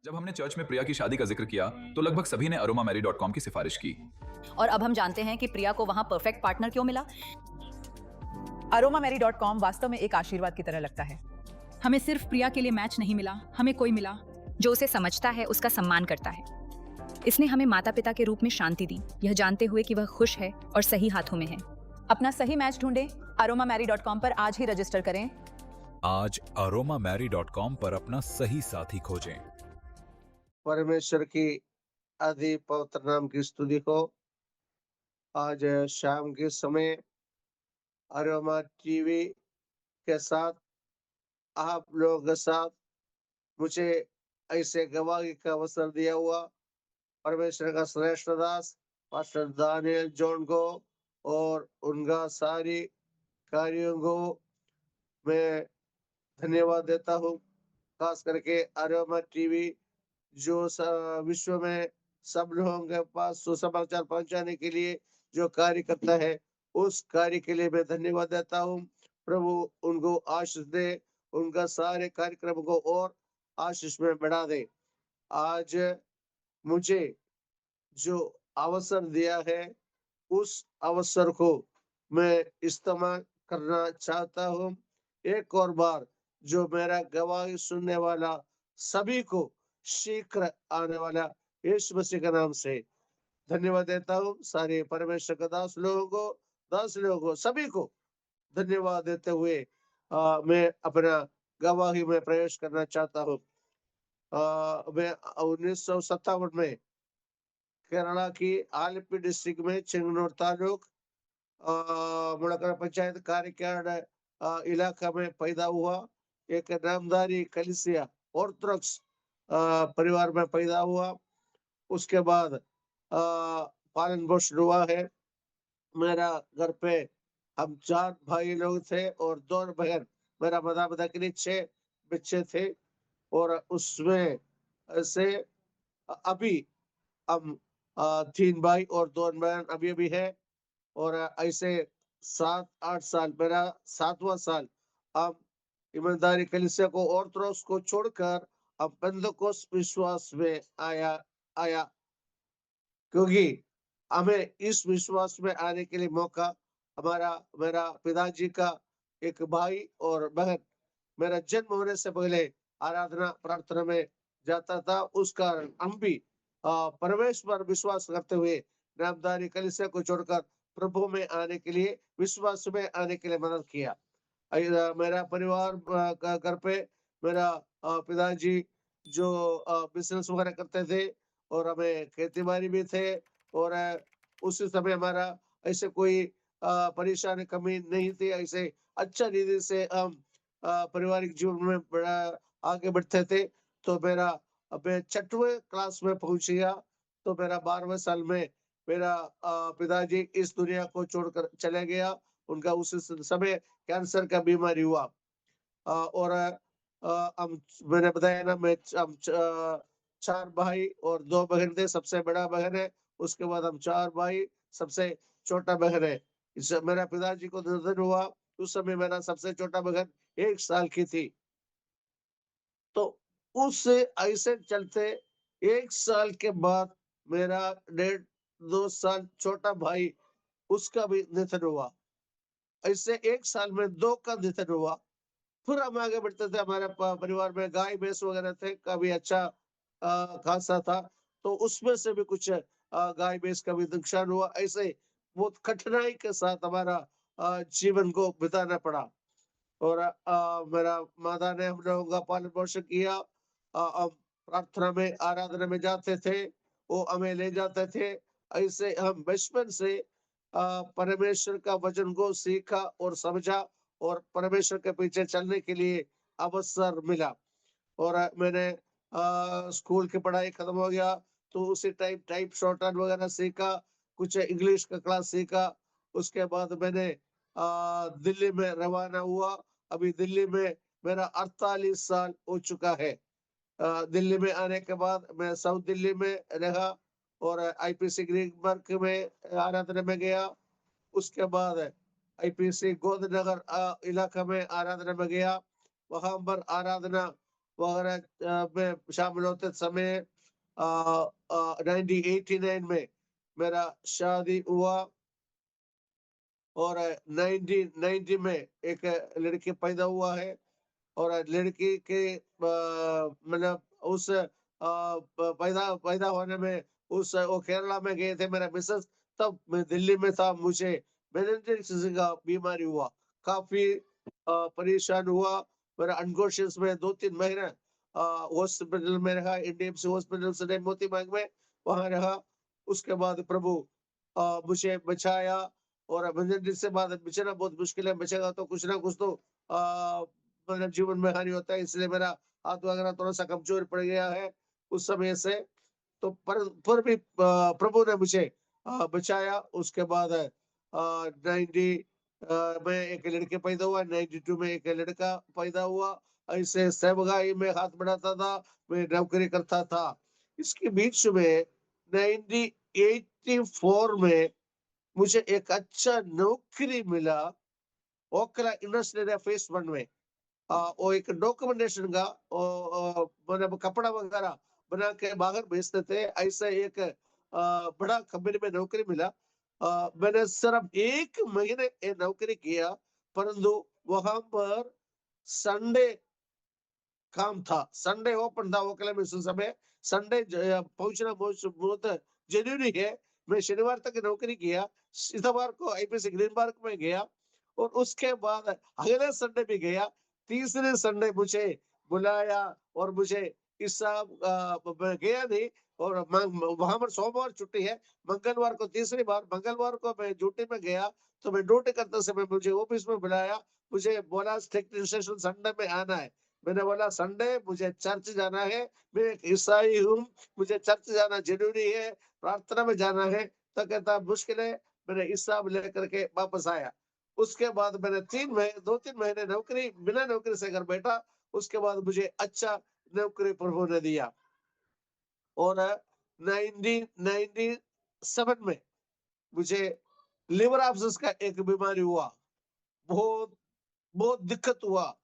जब हमने चर्च में प्रिया की शादी का जिक्र किया तो लगभग सभी ने aromamary.com की सिफारिश की। और अब हम जानते हैं कि प्रिया को वहां परफेक्ट पार्टनर क्यों मिला। aromamary.com वास्तव में एक आशीर्वाद की तरह लगता है। हमें सिर्फ प्रिया के लिए मैच नहीं मिला, हमें कोई मिला जो उसे समझता है, उसका सम्मान करता है। इसने हमें माता पिता के रूप में शांति दी, यह जानते हुए कि वह खुश है और सही हाथों में है। अपना सही मैच ढूंढें। aromamary.com पर आज ही रजिस्टर करें। आज aromamary.com पर अपना सही साथी खोजें। परमेश्वर की आदि पवित्र नाम की स्तुति हो। आज शाम के समय अरोमा टीवी के साथ आप लोगों के साथ मुझे ऐसे गवाही का अवसर दिया हुआ परमेश्वर का श्रेष्ठ दास पास्टर दानियल जॉन को और उनका सारी कार्यों को मैं धन्यवाद देता हूँ। खास करके अरोमा टीवी जो विश्व में सब लोगों के पास सुसमाचार पहुंचाने के लिए जो कार्य करता है, उस कार्य के लिए मैं धन्यवाद देता हूँ। प्रभु उनको आशीष दे, उनका सारे कार्यक्रम को और आशीष में बढ़ा दे। आज मुझे जो अवसर दिया है, उस अवसर को मैं इस्तेमाल करना चाहता हूँ। एक और बार जो मेरा गवाही सुनने वाला सभी को शीघ्र आने वाला यीशु मसीह के नाम से धन्यवाद देता हूँ। सारे परमेश्वर के दास लोगों को सभी को धन्यवाद देते हुए मैं अपना गवाही में प्रवेश करना चाहता हूँ। मैं 1957 में केरला की आलपी डिस्ट्रिक्ट में चिंगनूर तालुक मुड़कर पंचायत कार्यकाल इलाका में पैदा हुआ। एक नामधारी कलीसिया ऑर्थोडॉक्स परिवार में पैदा हुआ। उसके बाद पालन पोषण हुआ है। मेरा घर पे हम 4 भाई लोग थे और 2 बहन। मेरा माता पिता के लिए 6 बच्चे थे और उसमें से अभी हम 3 भाई और 2 बहन अभी अभी है। और ऐसे 7-8 साल, मेरा 7वां साल हम ईमानदारी कलीसिया को ऑर्थोडॉक्स को छोड़कर अब पेंतकोस्त विश्वास में आया क्योंकि हमें इस विश्वास में आने के लिए मौका मेरा पिताजी का एक भाई और बहन मेरा जन्म होने से पहले आराधना प्रार्थना में जाता था। उस कारण हम भी परमेश्वर पर विश्वास करते हुए नामधारी कलीसिया को छोड़कर प्रभु में आने के लिए विश्वास में आने के लिए मदद किया। मेरा परिवार का घर पे मेरा पिताजी जो बिजनेस वगैरह करते थे और हमें खेती बाड़ी भी थे और उस समय हमारा ऐसे कोई परेशानी कमी नहीं थी। ऐसे अच्छा रीति से हम पारिवारिक जीवन में बड़ा आगे बढ़ते थे। तो मेरा मैं 6वीं क्लास में पहुंच गया तो मेरा 12वें साल में मेरा पिताजी इस दुनिया को छोड़कर चले गया। उनका उस समय कैंसर का बीमारी हुआ। और हम मैंने बताया ना मैं हम 4 भाई और 2 बहन थे। सबसे बड़ा बहन है, उसके बाद हम 4 भाई, सबसे छोटा बहन है। इस मेरा पिताजी को निधन हुआ, उस समय मेरा सबसे छोटा बहन 1 साल की थी। तो उस ऐसे चलते 1 साल के बाद मेरा 1.5-2 साल छोटा भाई उसका भी निधन हुआ। ऐसे 1 साल में 2 का निधन हुआ। फिर हम आगे बढ़ते थे। हमारे परिवार में गाय भैंस वगैरह थे, काफी अच्छा खासा था। तो उसमें से भी कुछ गाय भैंस का भी नुकसान हुआ। ऐसे बहुत कठिनाई के साथ हमारा जीवन को बिताना पड़ा। और मेरा माता ने हम लोगों का पालन पोषण किया। हम प्रार्थना में आराधना में जाते थे, वो हमें ले जाते थे। ऐसे हम बचपन से परमेश्वर का वचन को सीखा और समझा और परमेश्वर के पीछे चलने के लिए अवसर मिला। और मैंने स्कूल की पढ़ाई खत्म हो गया तो उसी टाइम टाइप शॉर्टहैंड वगैरह सीखा, कुछ इंग्लिश का क्लास सीखा। उसके बाद मैंने दिल्ली में रवाना हुआ। अभी दिल्ली में मेरा 48 साल हो चुका है। दिल्ली में आने के बाद मैं साउथ दिल्ली में रहा और आईपीसी ग्रीनबर्ग में आराधना में गया। उसके बाद आईपीसी गोदनगर इलाका में आराधना में गया। वहां पर आराधना वगैरह में शामिल होते समय 1989 में मेरा शादी हुआ और 1990 में एक लड़की पैदा हुआ है और लड़की के मतलब उस पैदा पैदा होने में उस वो केरला में गए थे मेरा मिसेस, तब मैं दिल्ली में था, मुझे मेनिंजाइटिस का बीमारी हुआ, काफी परेशान हुआ। मेरा अनकॉन्शियस में 2-3 महीने हॉस्पिटल में रहा, एनडीएमसी हॉस्पिटल सदैव मोती बाग में, वहां रहा। उसके बाद प्रभु मुझे बचाया और मेनिंजाइटिस से बाद बचना बहुत मुश्किल है, बचेगा तो कुछ ना कुछ तो मतलब जीवन में हानि होता है, इसलिए मेरा हाथ वगैरह थोड़ा सा कमजोर पड़ गया है उस समय से। तो पर भी प्रभु ने मुझे बचाया। उसके बाद 90 में एक लड़के पैदा हुआ, 92 में एक लड़का पैदा हुआ। ऐसे सेवगाई में हाथ बढ़ाता था, मैं नौकरी करता था। इसके बीच में 1984 में मुझे एक अच्छा नौकरी मिला ओखला इंडस्ट्रियल फेस 1 में। वो एक डॉक्यूमेंटेशन का मतलब कपड़ा वगैरह बना के बाहर भेजते थे, ऐसा एक बड़ा कंपनी में नौकरी मिला। मैंने सिर्फ 1 महीने ये नौकरी किया, परंतु वहां पर संडे काम था, संडे ओपन था ओखला में उस समय। संडे पहुंचना बहुत जरूरी है। मैं शनिवार तक नौकरी किया, इतवार को आईपीसी ग्रीन पार्क में गया और उसके बाद अगले संडे भी गया। तीसरे संडे मुझे बुलाया और मुझे इस मैं गया नहीं और वहां पर सोमवार छुट्टी है, मंगलवार को तीसरी बार मंगलवार को मैं ड्यूटी में गया। तो मैं ड्यूटी करते समय मुझे ऑफिस में बुलाया, मुझे बोला टेक्नीशियन संडे में आना है। मैंने बोला संडे मुझे चर्च जाना है, मैं एक ईसाई हूँ, मुझे चर्च जाना जरूरी है, प्रार्थना में जाना है। तो कहता मुश्किल है, मैंने हिसाब लेकर के वापस आया। उसके बाद मैंने 2-3 महीने नौकरी बिना नौकरी से घर बैठा। उसके बाद मुझे अच्छा नौकरी प्रभु ने दिया और 1997 में मुझे लिवर एब्सेस का एक बीमारी हुआ, बहुत बहुत दिक्कत हुआ।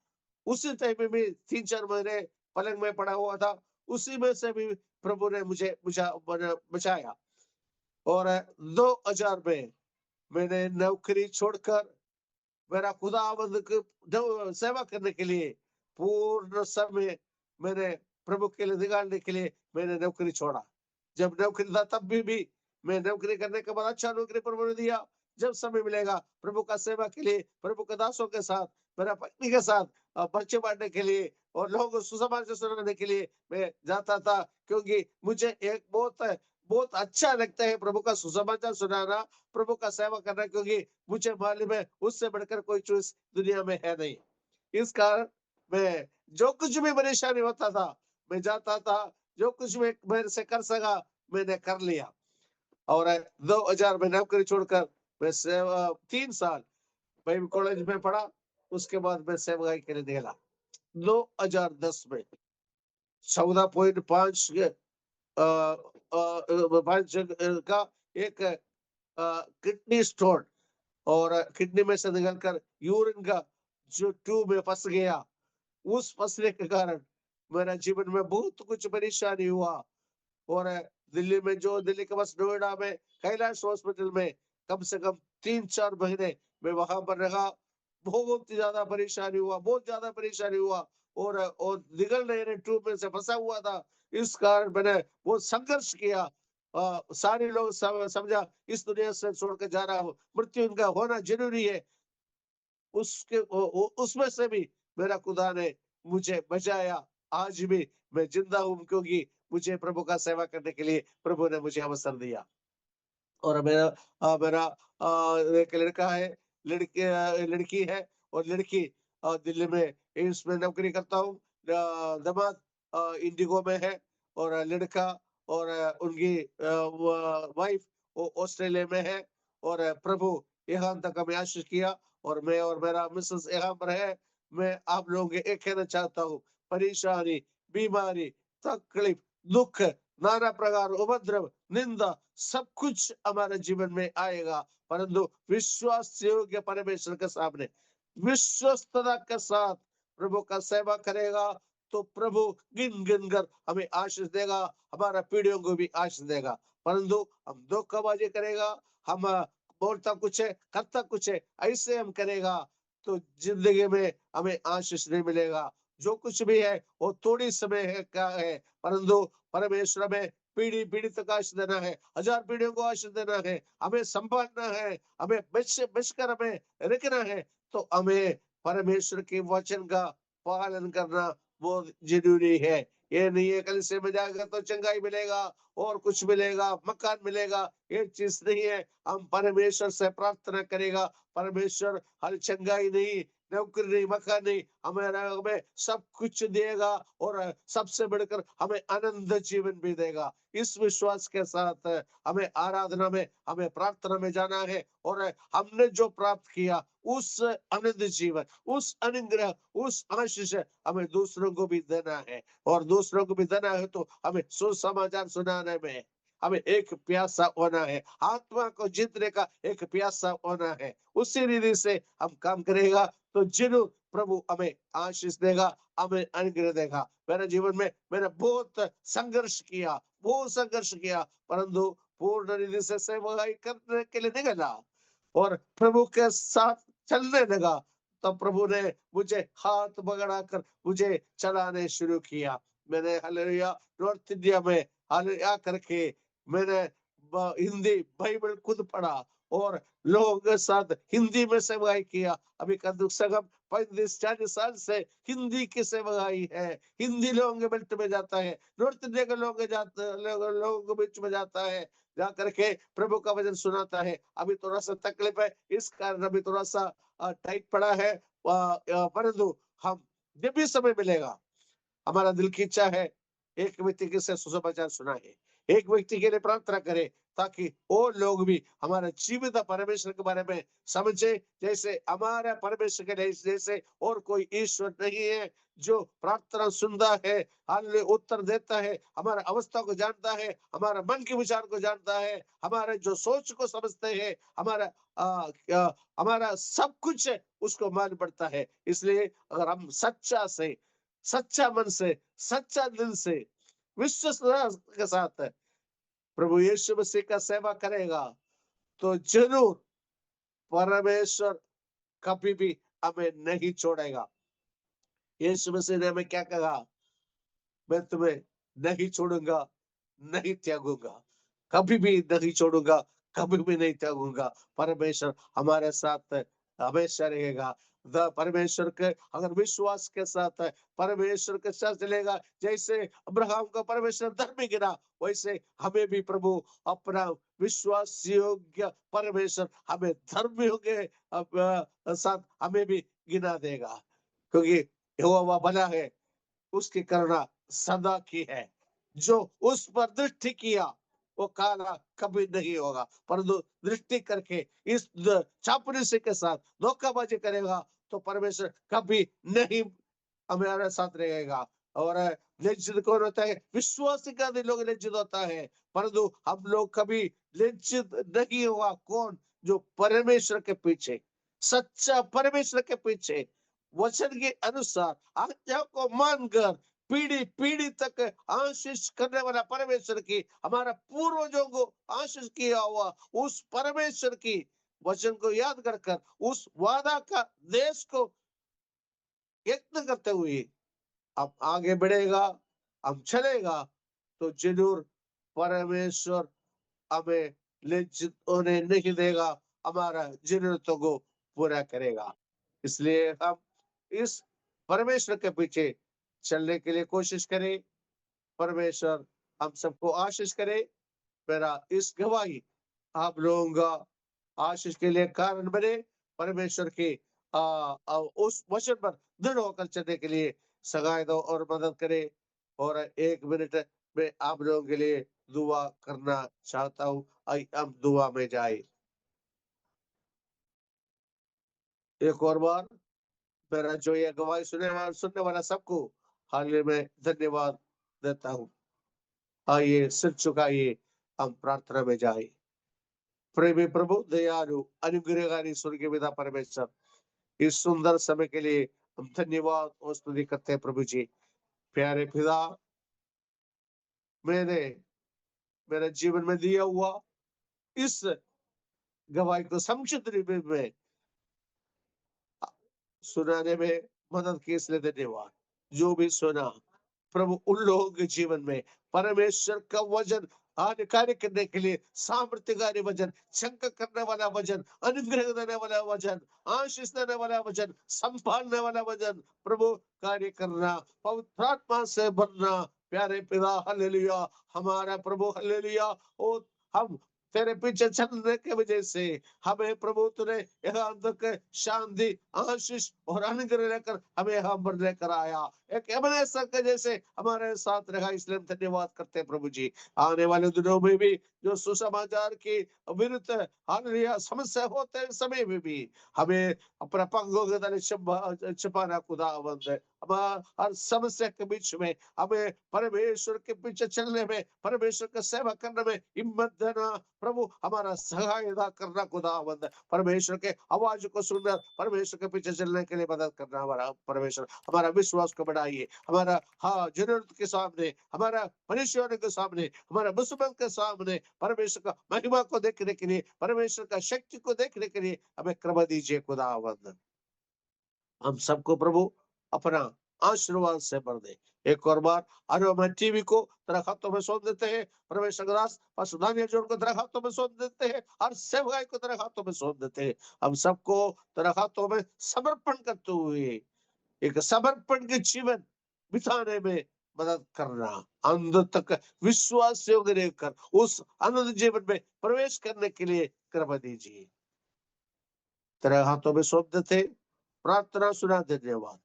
उसी टाइम में भी 3-4 महीने पलंग में पड़ा हुआ था, उसी में से भी प्रभु ने मुझे बचाया और 2000 में मैंने नौकरी छोड़कर मेरा खुदावंद सेवा करने के लिए पूर्ण समय मैंने प्रभु के लिए निकालने के लिए मैंने नौकरी छोड़ा। जब नौकरी था तब भी मैं नौकरी करने के बाद अच्छा नौकरी प्रभु ने दिया। जब समय मिलेगा प्रभु का सेवा के लिए, प्रभु के दासों के साथ, मेरा पत्नी के साथ पर्चे बांटने के लिए और लोगों को सुसमाचार सुनाने के लिए मैं जाता था, क्योंकि मुझे एक बहुत बहुत अच्छा लगता है प्रभु का सुसमाचार सुनाना, प्रभु का सेवा करना, क्योंकि मुझे मालूम है उससे बढ़कर कोई चीज दुनिया में है नहीं। इस कारण मैं जो कुछ भी परेशानी होता था मैं जाता था, जो कुछ भी मेरे से कर सका मैंने कर लिया। और 2000 में नौकरी छोड़कर मैं 3 साल बाइबल कॉलेज में पढ़ा। उसके बाद मैं सेवकाई के लिए निकला 2010 में 14.5 का एक किडनी स्टोन और किडनी में से निकलकर यूरिन का जो ट्यूब में फंस गया। उस फंसने के कारण मेरा जीवन में बहुत कुछ परेशानी हुआ और दिल्ली में जो दिल्ली के पास नोएडा में कैलाश हॉस्पिटल में कम से कम 3-4 महीने मैं वहां पर रहा। बहुत ही ज्यादा परेशानी हुआ, बहुत ज्यादा परेशानी हुआ और निकल नहीं रहे, ट्यूब में से फंसा हुआ था। इस कारण मैंने बहुत संघर्ष किया। सारे लोग समझा इस दुनिया से छोड़कर जा रहा हूँ, मृत्यु इनका होना जरूरी है। उसके उसमें से भी मेरा खुदा ने मुझे बचाया। आज भी मैं जिंदा हूँ, क्योंकि मुझे प्रभु का सेवा करने के लिए प्रभु ने मुझे अवसर दिया। और मेरा एक लड़का है, लड़की है और लड़की दिल्ली में एम्स में नौकरी करता हूँ। दामाद इंडिगो में है और लड़का और उनकी वाइफ वो ऑस्ट्रेलिया में है। और प्रभु यहाँ तक हमें आशीष किया और मैं और मेरा मिसेस यहाँ पर है। मैं आप लोगों के एक कहना चाहता हूँ, परेशानी, बीमारी, तकलीफ, दुख, नाना प्रकार उपद्रव, निंदा, सब कुछ हमारे जीवन में आएगा, परंतु विश्वास योग्य परमेश्वर के सामने विश्वस्तता के साथ प्रभु का सेवा करेगा तो प्रभु गिन गिन कर हमें आशीष देगा, हमारा पीढ़ियों को भी आशीष देगा। परंतु हम धोखाबाजी करेगा, हम बोलता कुछ है करता कुछ है, ऐसे हम करेगा तो जिंदगी में हमें आशीष नहीं मिलेगा। जो कुछ भी है वो थोड़ी समय है क्या है, परंतु परमेश्वर में पीढ़ी पीढ़ी तक आशीष देना है, 1000 पीढ़ियों को आशीष देना है, हमें संभालना है, हमें बचकर हमें रखना है। तो हमें परमेश्वर के वचन का पालन करना बहुत जरूरी है। ये नहीं है कलीसिया में जाएगा तो चंगाई मिलेगा और कुछ मिलेगा, मकान मिलेगा, ये चीज नहीं है। हम परमेश्वर से प्रार्थना करेगा, परमेश्वर हर चंगाई नहीं, नौकरी नहीं, मकान नहीं, हमें सब कुछ देगा और सबसे बढ़कर हमें आनंद जीवन भी देगा। इस विश्वास के साथ हमें आराधना में, हमें प्रार्थना में जाना है और हमने जो प्राप्त किया उस आनंद जीवन, उस अनुग्रह, उस आशीष हमें दूसरों को भी देना है। और दूसरों को भी देना है तो हमें सुसमाचार सुनाने में हमें एक प्यासा होना है, आत्मा को जीतने का एक प्यासा होना है। उसी रीति से हम काम करेगा तो जरूर प्रभु हमें आशीष देगा, हमें अनुग्रह देगा। मेरे जीवन में मैंने बहुत संघर्ष किया, बहुत संघर्ष किया, परंतु पूर्ण रीति से सेवाई करने के लिए निकला और प्रभु के साथ चलने लगा। तब प्रभु ने मुझे हाथ पकड़ा कर मुझे चलाने शुरू किया। मैंने हालेलुया नॉर्थ इंडिया में हालेलुया करके मैंने हिंदी बाइबल खुद पढ़ा और लोगों के साथ हिंदी में सेवाई किया। अभी कद्दू संगम 35-40 साल से हिंदी की सेवाई है, हिंदी लोगों के बीच में जाता है, नॉर्थ इंडिया के लोगों के बीच में जाता है, जा करके प्रभु का वचन सुनाता है। अभी थोड़ा सा तकलीफ है, इस कारण अभी थोड़ा सा टाइट पड़ा है, परंतु हम जब भी समय मिलेगा, हमारा दिल की इच्छा है एक व्यक्ति के से सुसमाचार सुनाए, एक व्यक्ति के लिए प्रार्थना करे, ताकि और लोग भी हमारा जीवित परमेश्वर के बारे में समझे। जैसे हमारा परमेश्वर के लिए जैसे और कोई ईश्वर नहीं है, जो प्रार्थना सुनता है, हालेलुया उत्तर देता है, हमारा अवस्था को जानता है, हमारा मन के विचार को जानता है, हमारे जो सोच को समझते हैं, हमारा सब कुछ है, उसको मान पड़ता है। इसलिए अगर हम सच्चा मन से, सच्चा दिल से, विश्वास के साथ प्रभु यीशु मसीह का सेवा करेगा तो जरूर परमेश्वर कभी भी हमें नहीं छोड़ेगा। यीशु मसीह ने हमें क्या कहा? मैं तुम्हें नहीं छोड़ूंगा, नहीं त्यागूंगा, कभी भी नहीं छोड़ूंगा, कभी भी नहीं त्यागूंगा। परमेश्वर हमारे साथ हमेशा रहेगा। परमेश्वर के अगर विश्वास के साथ है, परमेश्वर के साथ चलेगा, जैसे अब्राहम का परमेश्वर धर्मी गिरा, वैसे हमें भी प्रभु अपना विश्वास योग्य परमेश्वर हमें धर्मियों के साथ हमें भी गिना देगा, क्योंकि यहोवा बना है, उसकी करुणा सदा की है। जो उस पर दृष्टि किया वो काला कभी नहीं होगा, परंतु दृष्टि करके इस चापलूसी के साथ धोखाबाजी करेगा तो परमेश्वर कभी नहीं हमारे साथ रहेगा। और लज्जित कौन होता है? विश्वासी का भी लोग लज्जित होता है, परंतु हम लोग कभी लज्जित नहीं हुआ। कौन? जो परमेश्वर के पीछे, सच्चा परमेश्वर के पीछे वचन के अनुसार आज्ञा को मानकर पीढ़ी पीढ़ी तक आशीष करने वाला परमेश्वर की, हमारा पूर्वजों को आशीष किया हुआ उस परमेश्वर की वचन को याद कर उस वादा का देश को यत्न करते हुए अब आगे बढ़ेगा, अब चलेगा, तो जरूर परमेश्वर हमें लज्जित होने नहीं देगा, हमारा जरूरतों को पूरा करेगा। इसलिए हम इस परमेश्वर के पीछे चलने के लिए कोशिश करें। परमेश्वर हम सबको आशीष करे। मेरा इस गवाही आप लोगों का आशीष के लिए कारण बने। परमेश्वर के उस वचन पर दृढ़ होकर चलने के लिए सगाई दो और मदद करे। और 1 मिनट में आप लोगों के लिए दुआ करना चाहता हूँ। आइए हम दुआ में जाए। एक और बार मेरा जो ये गवाही सुनने वाला सबको हाल में धन्यवाद देता हूँ। आइए सिर झुकाइए, हम प्रार्थना में जाए। प्रेमी प्रभु, दयालु अनुग्रहकारी स्वर्गीय पिता परमेश्वर, इस सुंदर समय के लिए हम धन्यवाद और स्तुति करते हैं प्रभु जी। प्यारे पिता, मैंने मेरे जीवन में दिया हुआ इस गवाही को संक्षिप्त रूप में सुनाने में मदद की, इसलिए धन्यवाद। जो भी सुना प्रभु, उन लोगों के जीवन में परमेश्वर का वचन आज कार्य करने के लिए सामर्थ्यकारी वचन, शंका करने वाला वचन, अनुग्रह देने वाला वचन, आशीष देने वाला वचन, संभालने वाला वचन, प्रभु कार्य करना, पवित्र आत्मा से भरना। प्यारे पिता, हालेलुया। हमारा प्रभु, हालेलुया। ओ हम तेरे पीछे चलने की वजह से हमें प्रभु तूने यहाँ तक शांति, आशीष और अनुग्रह लेकर हमें यहाँ पर लेकर आया। एक एबनेसर के जैसे हमारे साथ रहा, इसलिए हम धन्यवाद करते हैं प्रभु जी। आने वाले दिनों में भी जो सुसमाचार की विरुद्ध हालेलुया समस्या होते समय में भी हमें अपना पंखों के तले छिपाना खुदावंद है। हर समस्या के बीच में हमें परमेश्वर के पीछे चलने में, परमेश्वर की सेवा करने में हिम्मत देना प्रभु, हमारा सहायता करना खुदावंद। परमेश्वर के आवाज को सुनकर परमेश्वर के पीछे चलने के लिए मदद करना हमारा परमेश्वर। हमारा विश्वास को बढ़ाइए, हमारा जरूरत के सामने, हमारा परेशानी के सामने, हमारा मुसीबत के सामने परमेश्वर का महिमा को देखने के लिए, परमेश्वर का शक्ति को देखने के लिए हमें कृपा दीजिए खुदावंद। हम सबको प्रभु अपना आशीर्वाद से भर दे। एक और बार अरोमा टीवी को तेरे हाथों में सौंप देते हैं। परमेश्वर का दास पास्टर दानियल जोड़ को तेरे हाथों में सौंप देते हैं। हर सेवकाई को तेरे हाथों में सौंप देते हैं। हम सबको तेरे हाथों में समर्पण करते हुए एक समर्पण के जीवन बिताने में मदद करना, अंत तक विश्वास योग्य रहकर उस आनंद जीवन में प्रवेश करने के लिए कृपा दीजिए। तेरे हाथों में सौंप देते हैं। प्रार्थना सुना, धन्यवाद।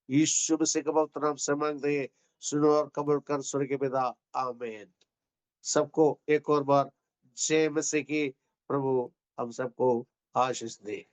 यीशु मसीह के पवित्र नाम से मांगते हैं, सुनो और कबूल कर स्वर्गीय पिता, आमीन। सबको एक और बार जय मसीह की। प्रभु हम सबको आशीष दे।